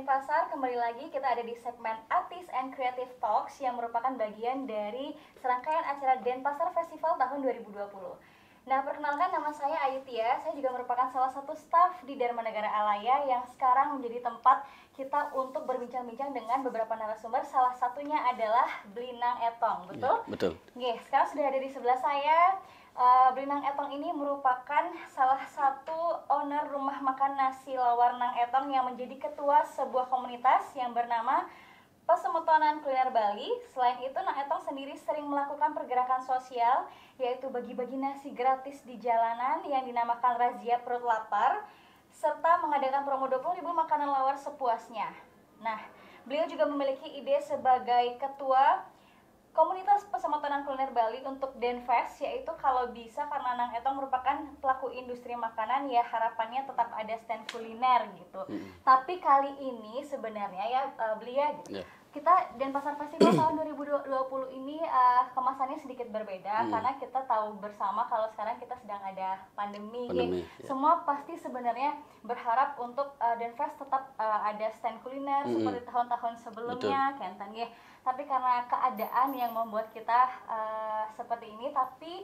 Denpasar, kembali lagi kita ada di segmen Artis and Creative Talks yang merupakan bagian dari serangkaian acara Denpasar Festival tahun 2020. Nah, perkenalkan, nama saya Ayu Tia. Saya juga merupakan salah satu staf di Dharma Negara Alaya yang sekarang menjadi tempat kita untuk berbincang-bincang dengan beberapa narasumber. Salah satunya adalah Blinang Etong, betul? Ya, betul. Oke, sekarang sudah ada di sebelah saya. Blinang Etong ini merupakan salah satu owner rumah makan nasi lawar Nang Etong yang menjadi ketua sebuah komunitas yang bernama Pesemotonan Kuliner Bali. Selain itu, Nang Etong sendiri sering melakukan pergerakan sosial, yaitu bagi-bagi nasi gratis di jalanan yang dinamakan Razia Perut Lapar, serta mengadakan promo 20.000 makanan lawar sepuasnya. Nah, beliau juga memiliki ide sebagai ketua Komunitas Pesemotonan Kuliner Bali untuk Denfest, yaitu kalau bisa karena Nang Etong merupakan pelaku industri makanan, ya harapannya tetap ada stand kuliner gitu. Tapi kali ini sebenarnya ya beliau gitu. Kita Denpasar Festival tahun 2020 ini kemasannya sedikit berbeda karena kita tahu bersama kalau sekarang kita sedang ada pandemi ya. Semua pasti sebenarnya berharap untuk Denfest tetap ada stand kuliner seperti tahun-tahun sebelumnya, Kenten ya. Tapi karena keadaan yang membuat kita seperti ini, tapi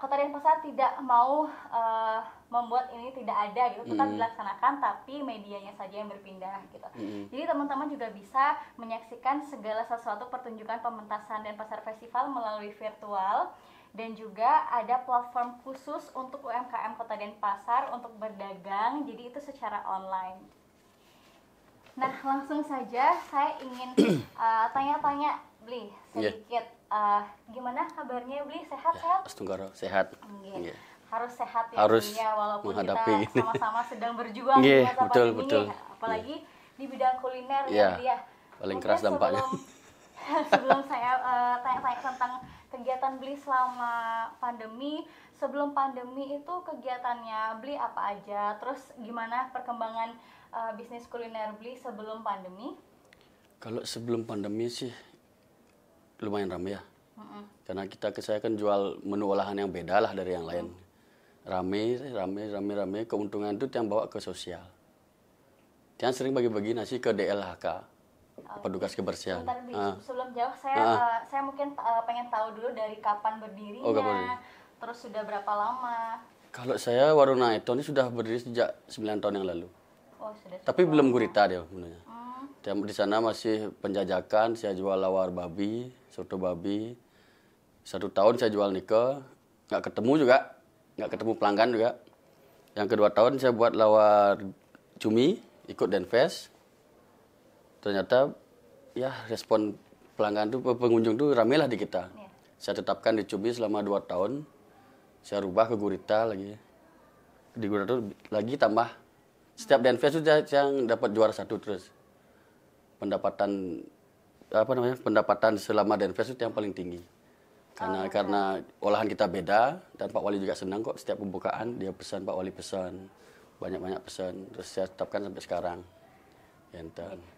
Kota Denpasar tidak mau membuat ini tidak ada gitu, tetap dilaksanakan, tapi medianya saja yang berpindah gitu. Jadi teman-teman juga bisa menyaksikan segala sesuatu pertunjukan pementasan Denpasar Festival melalui virtual, dan juga ada platform khusus untuk UMKM Kota Denpasar untuk berdagang, jadi itu secara online. Nah, langsung saja saya ingin tanya-tanya Bli sedikit. Gimana kabarnya Bli? Sehat-sehat? Astungkaro, sehat. Harus sehat ya, harus ya, walaupun kita menghadapi sama-sama sedang berjuang di masa pandemi betul. Apalagi di bidang kuliner ya. Paling keras dampaknya. Sebelum saya tanya-tanya tentang kegiatan Bli selama pandemi, sebelum pandemi itu kegiatannya Bli apa aja? Terus gimana perkembangan bisnis kuliner Bli sebelum pandemi? Kalau sebelum pandemi sih lumayan ramai ya. Karena saya kan jual menu olahan yang beda lah dari yang lain. Rame. Keuntungan itu yang bawa ke sosial. Yang sering bagi-bagi nasi ke DLHK, petugas kebersihan. Sebelum jauh, saya mungkin pengen tahu dulu dari kapan berdirinya, terus sudah berapa lama? Kalau saya warung Nang Etong ini sudah berdiri sejak 9 tahun yang lalu. Tapi belum gurita dia sebenarnya. Di sana masih penjajakan, saya jual lawar babi, soto babi. 1 tahun saya jual nike, nggak ketemu pelanggan juga. Yang kedua tahun saya buat lawar cumi, ikut Denfest. Ternyata ya respon pelanggan tuh, pengunjung tuh ramailah di kita. Saya tetapkan di cumi selama 2 tahun. Saya rubah ke gurita lagi. Di gurita tuh lagi tambah. Setiap Denfest itu yang dapat juara 1 terus. Pendapatan selama Denfest itu yang paling tinggi. Karena olahan kita beda, dan Pak Wali juga senang kok setiap pembukaan dia pesan, Pak Wali pesan, banyak pesan, terus saya tetapkan sampai sekarang.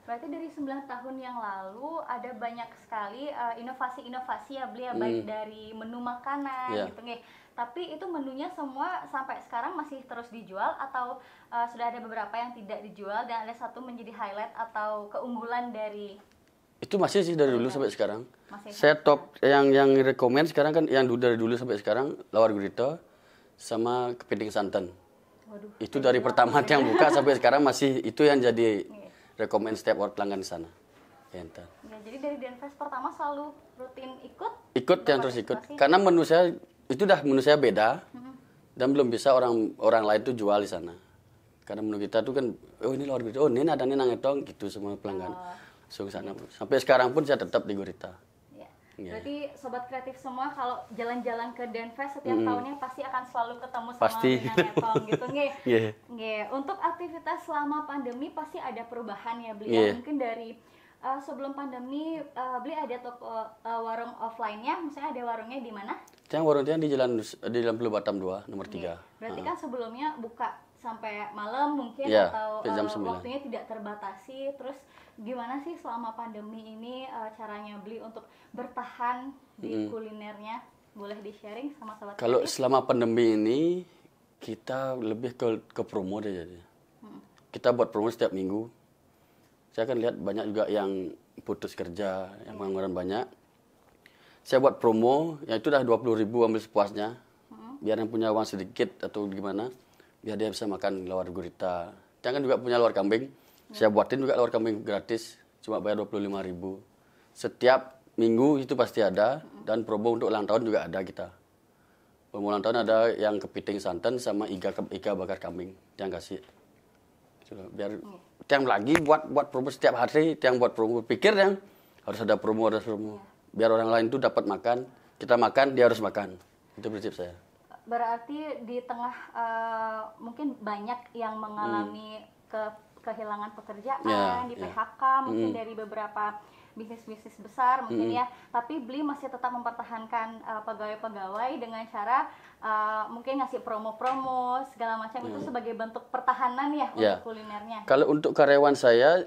Berarti dari 9 tahun yang lalu ada banyak sekali inovasi-inovasi ya Bli, baik dari menu makanan gitu nih. Tapi itu menunya semua sampai sekarang masih terus dijual atau sudah ada beberapa yang tidak dijual dan ada satu menjadi highlight atau keunggulan dari? Itu masih sih dari dulu sampai sekarang. Saya top yang rekomen sekarang kan yang dari dulu sampai sekarang lawar gurita sama kepiting santan. Itu dari pertama yang buka sampai sekarang masih itu yang jadi rekomen setiap orang pelanggan di sana. Ya, jadi dari Denfest pertama selalu rutin ikut? Yang terus ikut. Karena menu saya beda dan belum bisa orang lain tuh jual di sana. Karena menu kita tuh kan, oh ini lawar gurita, oh ini ada Nang Etong gitu semua pelanggan. Sana. Sampai sekarang pun saya tetap di gurita. Berarti sobat kreatif semua kalau jalan-jalan ke Denfest setiap tahunnya pasti akan selalu ketemu sama Nang Etong gitu nggih. Untuk aktivitas selama pandemi pasti ada perubahan ya Bli. Mungkin dari sebelum pandemi Bli ada toko warung offline-nya, misalnya ada warungnya di mana? Yang warungnya di Jalan Pulau Batam 2 nomor 3. Berarti kan sebelumnya buka sampai malam mungkin atau waktunya tidak terbatasi. Terus gimana sih selama pandemi ini caranya Bli untuk bertahan di kulinernya? Boleh di-sharing sama sobat? Kalau selama pandemi ini kita lebih ke promo deh jadi. Kita buat promo setiap minggu. Saya kan lihat banyak juga yang putus kerja, yang pengangguran banyak. Saya buat promo, ya itu dah 20.000 ambil sepuasnya. Biar yang punya uang sedikit atau gimana, biar dia bisa makan lawar gurita. Jangan juga punya lawar kambing. Saya buatin juga lawar kambing gratis, cuma bayar 25.000. Setiap minggu itu pasti ada, dan promo untuk ulang tahun juga ada kita. Promo ulang tahun ada yang kepiting santan sama iga bakar kambing, yang kasih. Biar yang lagi buat promo setiap hari, yang buat promo pikir yang harus ada promo. Biar orang lain tuh dapat makan, kita makan, dia harus makan. Itu prinsip saya. Berarti di tengah mungkin banyak yang mengalami kehilangan pekerjaan, di PHK, mungkin dari beberapa bisnis-bisnis besar mungkin ya, tapi Beli masih tetap mempertahankan pegawai-pegawai dengan cara mungkin ngasih promo-promo segala macam itu sebagai bentuk pertahanan ya untuk kulinernya. Kalau untuk karyawan saya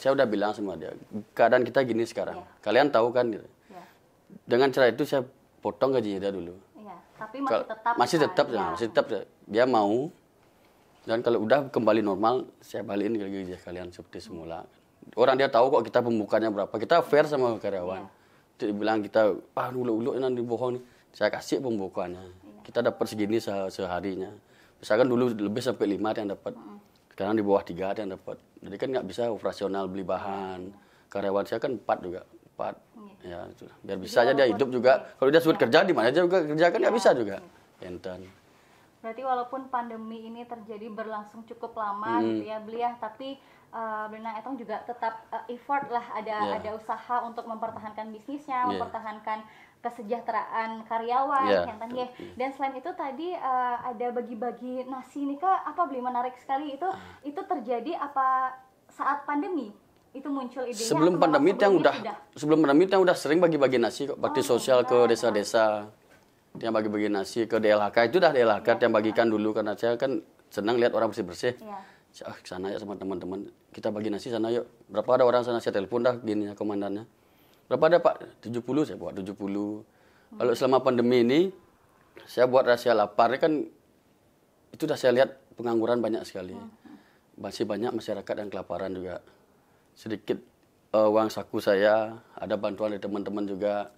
udah bilang sama dia, keadaan kita gini sekarang. Kalian tahu kan gitu. Dengan cara itu saya potong gajinya dia dulu. Tapi masih tetap dia mau. Dan kalau udah kembali normal, saya balikin gaji kalian seperti semula. Orang dia tahu kok kita pembukanya berapa. Kita fair sama karyawan. Dia bilang kita, ulu-ulu nanti bohong nih. Saya kasih pembukaannya. Kita dapat segini seharinya. Misalkan dulu lebih sampai 5 yang dapat. Sekarang di bawah 3 yang dapat. Jadi kan nggak bisa operasional beli bahan. Karyawan saya kan 4 juga. 4. Ya, biar bisa aja dia hidup juga. Kalau dia suruh kerja di mana aja juga kerja kan nggak bisa juga. Enten. Berarti walaupun pandemi ini terjadi berlangsung cukup lama gitu ya Beli ya, tapi Berenang Etong juga tetap effort lah, ada usaha untuk mempertahankan bisnisnya, mempertahankan kesejahteraan karyawan, dan selain itu tadi ada bagi-bagi nasi nih Kak, apa Beli menarik sekali itu terjadi apa saat pandemi? Itu muncul idenya. Sebelum pandemi yang udah sering bagi-bagi nasi kok, bakti sosial ke desa-desa. Yang bagi-bagi nasi ke DLHK, itu dah DLHK yang bagikan dulu, karena saya kan senang lihat orang bersih-bersih. Saya ke sana ya sama teman-teman, kita bagi nasi sana yuk. Berapa ada orang sana, saya telepon dah gini ya komandannya. Berapa ada Pak? 70, saya buat 70. Kalau selama pandemi ini, saya buat rahasia lapar kan, itu dah saya lihat pengangguran banyak sekali. Masih banyak masyarakat yang kelaparan juga. Sedikit uang saku saya, ada bantuan dari teman-teman juga.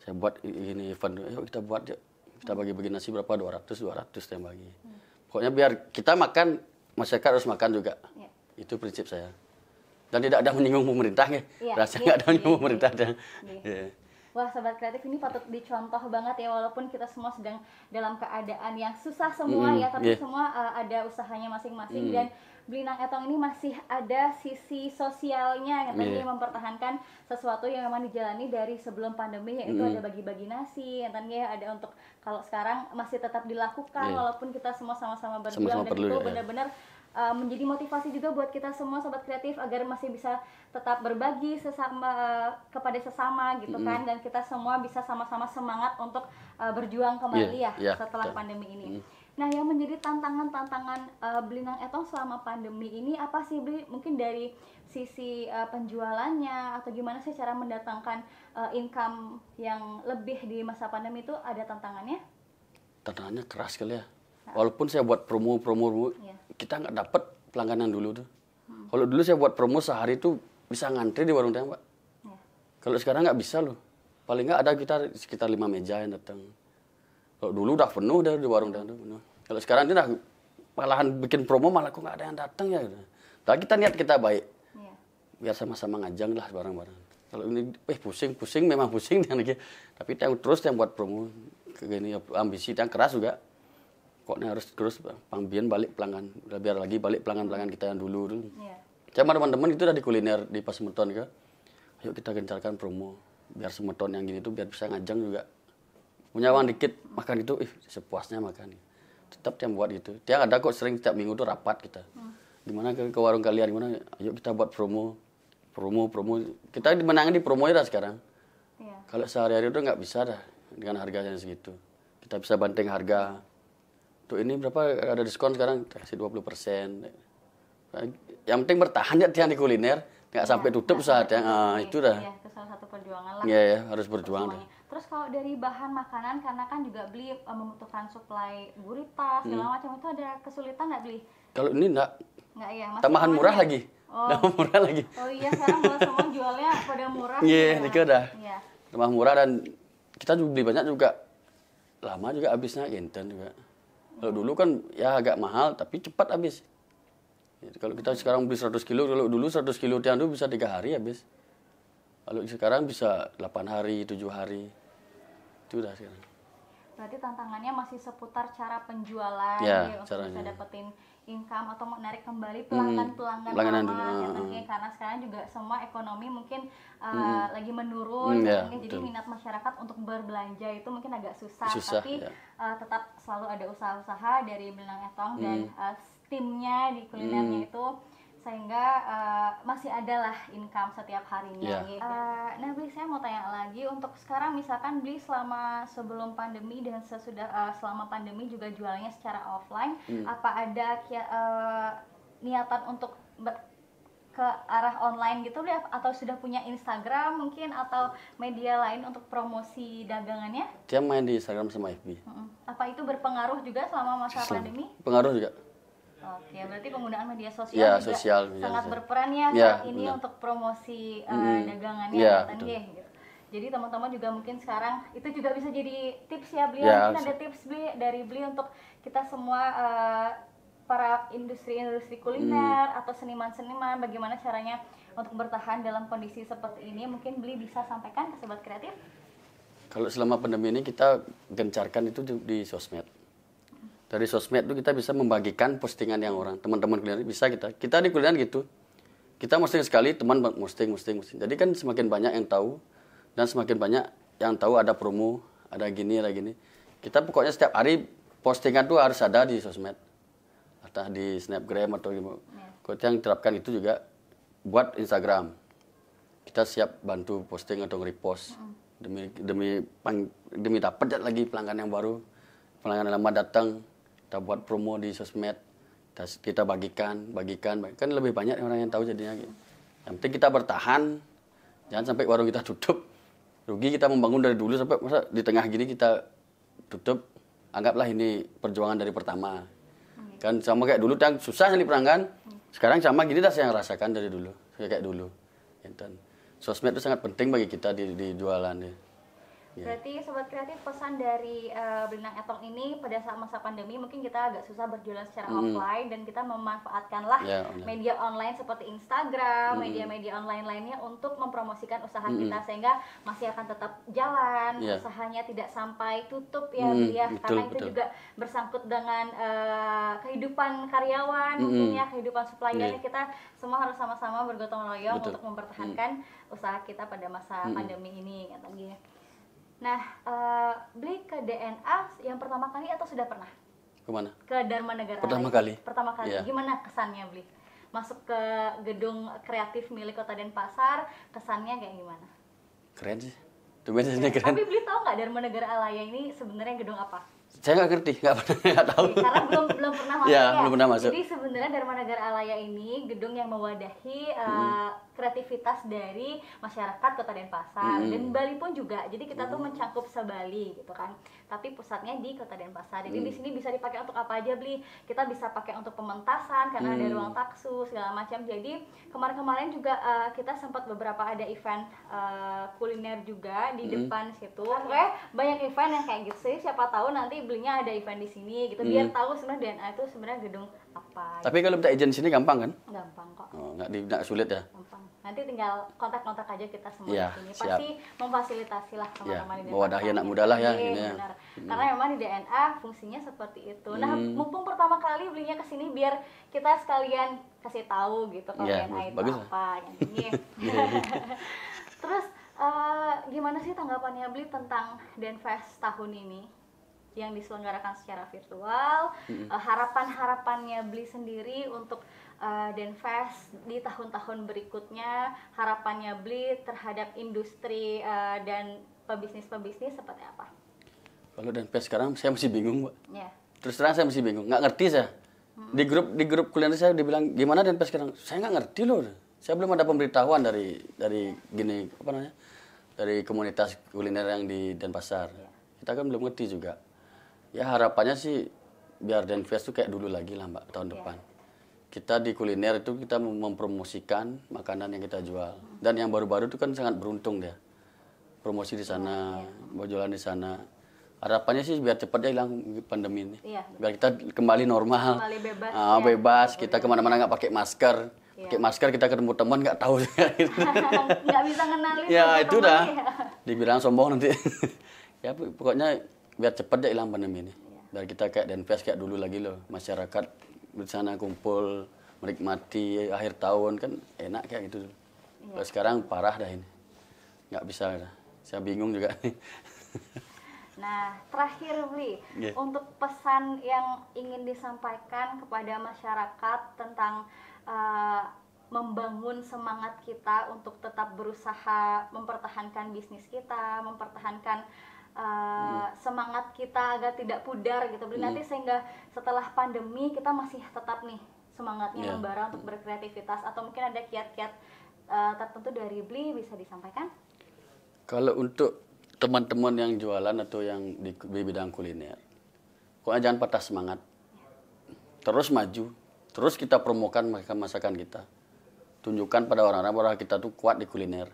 Saya buat ini event, yuk kita buat yuk. Kita bagi-bagi nasi berapa? 200 yang bagi. Pokoknya biar kita makan, masyarakat harus makan juga. Itu prinsip saya. Dan tidak ada menyinggung pemerintah ya. Rasanya nggak ada menyinggung pemerintah. Wah, Sobat Kreatif, ini patut dicontoh banget ya, walaupun kita semua sedang dalam keadaan yang susah semua ya, tapi semua ada usahanya masing-masing, dan Belinang Etong ini masih ada sisi sosialnya, yang mempertahankan sesuatu yang memang dijalani dari sebelum pandemi, yaitu ada bagi-bagi nasi, ada untuk kalau sekarang masih tetap dilakukan, walaupun kita semua sama-sama berjuang, dan itu benar-benar menjadi motivasi juga buat kita semua Sobat Kreatif agar masih bisa tetap berbagi kepada sesama gitu kan, dan kita semua bisa sama-sama semangat untuk berjuang kembali setelah pandemi ini. Nah, yang menjadi tantangan Belinang Etong selama pandemi ini apa sih Bli? Mungkin dari sisi penjualannya atau gimana sih cara mendatangkan income yang lebih di masa pandemi itu, ada tantangannya? Tantangannya keras kali ya. Walaupun saya buat promo, kita nggak dapat pelanggan yang dulu tuh. Kalau dulu saya buat promo sehari tuh bisa ngantri di warung teh, Pak. Kalau sekarang nggak bisa loh. Paling nggak ada kita sekitar 5 meja yang datang. Kalau dulu udah penuh di warung teh penuh. Kalau sekarang itu udah malahan bikin promo malah kok nggak ada yang datang ya. Tapi kita niat kita baik. Biar sama-sama ngajang lah bareng-bareng. Kalau ini pusing memang pusing tapi yang terus yang buat promo gini, ambisi yang keras juga. Pokoknya harus terus pangbian balik pelanggan, biar lagi balik pelanggan kita yang dulu. Saya sama teman-teman itu udah di kuliner di Pas Semeton kan. Ayo kita gencarkan promo biar Semeton yang gini tuh biar bisa ngajang juga. Punya uang dikit makan itu sepuasnya makan. Tetap yang buat gitu. Dia ada kok sering setiap minggu tuh rapat kita. Gimana ke warung kalian gimana? Ayo kita buat promo. Kita menangin di promonya dah sekarang. Kalau sehari-hari itu nggak bisa dah dengan harganya segitu. Kita bisa banting harga. Tuh ini berapa ada diskon sekarang, kasih 20%. Yang penting bertahan ya tiang di kuliner, nggak sampai tutup saat yang itu dah. Itu salah satu perjuangan lah. Iya, harus berjuang. Terus kalau dari bahan makanan, karena kan juga beli membutuhkan suplai gurita segala macam, itu ada kesulitan nggak beli? Kalau ini enggak Ya, tambahan murah lagi. Oh. Murah lagi. Oh iya, sekarang malah semua jualnya pada murah. Iya, ini udah. Iya. Tambah murah, dan kita juga beli banyak juga. Lama juga habisnya ginten juga. Kalau dulu kan ya agak mahal tapi cepat habis. Kalau kita sekarang beli 100 kilo, kalau dulu 100 kilo tiang itu bisa 3 hari habis. Kalau sekarang bisa 8 hari, 7 hari. Itu udah sekarang. Berarti tantangannya masih seputar cara penjualan ya, untuk caranya. bisa dapetin income atau menarik kembali pelanggan-pelanggan lama ya, karena sekarang juga semua ekonomi mungkin lagi menurun ya, jadi minat masyarakat untuk berbelanja itu mungkin agak susah tapi ya. Tetap selalu ada usaha-usaha dari Belenang Etong dan timnya di kulinernya itu, sehingga masih ada lah income setiap harinya. Nah, Bli, saya mau tanya lagi, untuk sekarang misalkan Bli selama sebelum pandemi dan sesudah selama pandemi juga jualannya secara offline, apa ada niatan untuk ke arah online gitu Bli, atau sudah punya Instagram mungkin atau media lain untuk promosi dagangannya? Dia main di Instagram sama FB. Apa itu berpengaruh juga selama masa pandemi? Pengaruh juga. Oke, berarti penggunaan media sosial ya, juga sangat berperan ya saat ini untuk promosi dagangannya gitu. Jadi teman-teman juga mungkin sekarang itu juga bisa jadi tips ya Bli, mungkin ada tips Bli dari Bli untuk kita semua para industri kuliner atau seniman-seniman, bagaimana caranya untuk bertahan dalam kondisi seperti ini, mungkin Bli bisa sampaikan ke Sobat Kreatif. Kalau selama pandemi ini kita gencarkan itu di sosmed. Dari sosmed itu kita bisa membagikan postingan yang orang, teman-teman kuliner bisa kita di kuliner gitu. Kita posting sekali, teman posting. Jadi kan semakin banyak yang tahu dan semakin banyak yang tahu ada promo, ada gini. Kita pokoknya setiap hari postingan tuh harus ada di sosmed. Atau di Snapgram atau gimana. Kalau yang diterapkan itu juga buat Instagram. Kita siap bantu posting atau repost demi dapat lagi pelanggan yang baru. Pelanggan lama datang, kita buat promo di sosmed, kita bagikan, kan lebih banyak orang yang tahu jadinya. Yang penting kita bertahan, jangan sampai warung kita tutup. Rugi kita membangun dari dulu sampai masa di tengah gini kita tutup. Anggaplah ini perjuangan dari pertama. Kan sama kayak dulu yang susah nyari pelanggan, sekarang sama gini dah saya rasakan dari dulu, kayak dulu. Sosmed itu sangat penting bagi kita di jualan ya. Berarti Sobat Kreatif, pesan dari Belenang Etong ini pada saat masa pandemi mungkin kita agak susah berjualan secara offline dan kita memanfaatkanlah media online seperti Instagram, media-media online lainnya untuk mempromosikan usaha kita sehingga masih akan tetap jalan, usahanya tidak sampai tutup ya, karena itu juga bersangkut dengan kehidupan karyawan, mungkin ya kehidupan suppliernya, kita semua harus sama-sama bergotong royong untuk mempertahankan usaha kita pada masa pandemi ini katanya. Nah, Bli ke DNA yang pertama kali atau sudah pernah? Kemana? Ke Dharma Negara. Pertama kali. Gimana kesannya Bli? Masuk ke gedung kreatif milik Kota Denpasar, kesannya kayak gimana? Keren sih. Keren. Tapi Bli tahu nggak Dharma Negara Alaya ini sebenarnya gedung apa? Saya nggak ngerti, nggak tahu. Karena belum pernah masuk belum pernah masuk. Jadi sebenarnya Dharma Negara Alaya ini gedung yang mewadahi kreativitas dari masyarakat Kota Denpasar dan Bali pun juga. Jadi kita tuh mencakup se-Bali gitu kan. Tapi pusatnya di Kota Denpasar. Jadi di sini bisa dipakai untuk apa aja Bli? Kita bisa pakai untuk pementasan karena ada ruang taksu segala macam. Jadi kemarin-kemarin juga kita sempat beberapa ada event kuliner juga di depan situ. Oke, banyak event yang kayak gitu sih. Siapa tahu nanti belinya ada event di sini gitu. Biar tahu sebenarnya DNA itu sebenarnya gedung apa. Tapi kalau minta izin sini gampang kan? Gampang kok. Oh, nggak sulit ya? Gampang. Nanti tinggal kontak-kontak aja kita semua di sini. Pasti memfasilitasi lah teman-teman di DNA. Mewadahi anak muda lah ya. Benar. Karena memang di DNA fungsinya seperti itu. Nah, mumpung pertama kali belinya ke sini biar kita sekalian kasih tahu gitu kalau DNA itu apa. Terus gimana sih tanggapannya Bli tentang Denfest tahun ini yang diselenggarakan secara virtual? Harapan-harapannya Bli sendiri untuk Denfest di tahun-tahun berikutnya, harapannya Bli terhadap industri dan pebisnis seperti apa? Kalau Denfest sekarang saya masih bingung, Mbak. Terus terang saya masih bingung, nggak ngerti saya. Di grup kuliner saya dibilang gimana Denfest sekarang? Saya nggak ngerti loh. Saya belum ada pemberitahuan dari gini apa namanya? dari komunitas kuliner yang di Denpasar. Kita kan belum ngerti juga. Ya harapannya sih biar Denfest tuh kayak dulu lagi lah Mbak tahun depan. Kita di kuliner itu kita mempromosikan makanan yang kita jual. Dan yang baru-baru itu kan sangat beruntung dia. Promosi di sana, jualan di sana. Harapannya sih biar cepatnya hilang pandemi ini. Biar kita kembali normal. Kembali bebas. Bebas, kita kemana-mana nggak pakai masker. Pakai masker kita ketemu teman nggak tahu. Nggak bisa ngenalin. Ya itu dah. Dibilang sombong nanti. Ya pokoknya biar cepat deh hilang pandemi ini. Biar kita kayak Denfest kayak dulu lagi loh. Masyarakat di sana kumpul, menikmati akhir tahun kan enak kayak gitu. Kalau sekarang parah dah ini. Nggak bisa dah. Saya bingung juga. Nah, terakhir Bli, untuk pesan yang ingin disampaikan kepada masyarakat tentang membangun semangat kita untuk tetap berusaha mempertahankan bisnis kita, mempertahankan semangat kita agar tidak pudar gitu Bli. Nanti sehingga setelah pandemi kita masih tetap nih semangatnya membara untuk berkreativitas, atau mungkin ada kiat-kiat tertentu dari Bli bisa disampaikan? Kalau untuk teman-teman yang jualan atau yang di bidang kuliner, pokoknya jangan patah semangat. Terus maju, terus kita promokan masakan kita. Tunjukkan pada orang-orang bahwa kita tuh kuat di kuliner.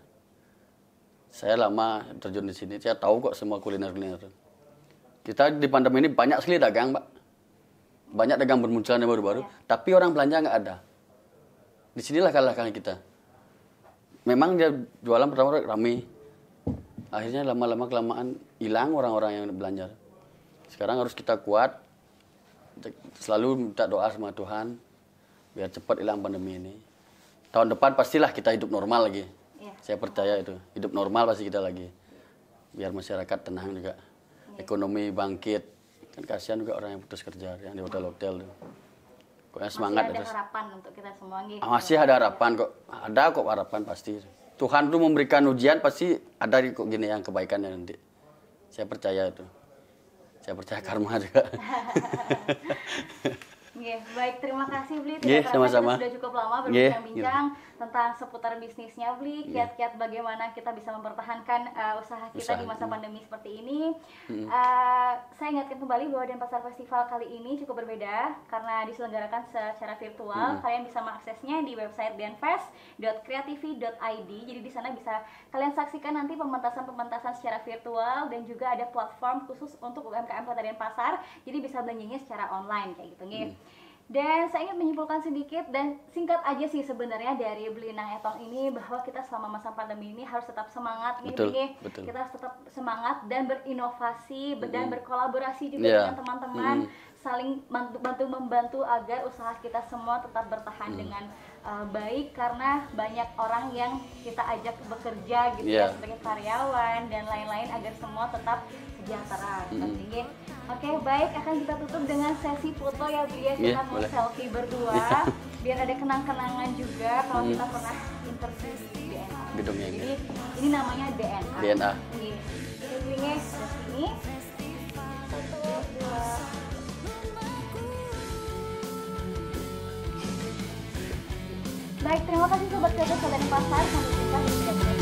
Saya lama terjun di sini, saya tahu kok semua kuliner-kuliner. Kita di pandemi ini banyak sekali dagang, Mbak. Banyak dagang bermunculan yang baru-baru, tapi orang belanja nggak ada. Disinilah kalahkan kita. Memang dia jualan pertama rame. Akhirnya lama-lama kelamaan hilang orang-orang yang belanja. Sekarang harus kita kuat, selalu minta doa sama Tuhan, biar cepat hilang pandemi ini. Tahun depan pastilah kita hidup normal lagi. Saya percaya itu, hidup normal pasti kita lagi. Biar masyarakat tenang juga, ekonomi bangkit. Kan kasihan juga orang yang putus kerja, yang di hotel-hotel. Pokoknya semangat. Masih ada harapan untuk kita semua. Masih ada harapan kok, ada kok harapan pasti. Tuhan tuh memberikan ujian, pasti ada kok gini yang kebaikannya nanti. Saya percaya itu. Saya percaya karma juga. Baik, terima kasih Bli. Sama-sama. Sudah cukup lama berbincang-bincang tentang seputar bisnisnya Bli, kiat-kiat bagaimana kita bisa mempertahankan usaha kita di masa pandemi seperti ini. Saya ingatkan kembali bahwa Denpasar Festival kali ini cukup berbeda karena diselenggarakan secara virtual. Kalian bisa mengaksesnya di website denfest.creativi.id. Jadi di sana bisa kalian saksikan nanti pementasan-pementasan secara virtual, dan juga ada platform khusus untuk UMKM Kota Denpasar. Jadi bisa belanjanya secara online kayak gitu nih. Dan saya ingin menyimpulkan sedikit dan singkat aja sih sebenarnya dari Bli Nang Etong ini, bahwa kita selama masa pandemi ini harus tetap semangat nih. Kita harus tetap semangat dan berinovasi dan berkolaborasi juga dengan teman-teman, saling bantu membantu agar usaha kita semua tetap bertahan dengan baik, karena banyak orang yang kita ajak bekerja gitu ya sebagai karyawan dan lain-lain, agar semua tetap sejahtera. Oke, baik, akan kita tutup dengan sesi foto ya Bu ya. Kita mau selfie berdua biar ada kenang-kenangan juga kalau kita pernah interview di DNA. Gedungnya ini. Jadi ini namanya DNA. DNA. Selfie-nya di sini. 1, 2. Baik, terima kasih Sobat Kreatif Kota Denpasar. Sampai jumpa di video berikutnya.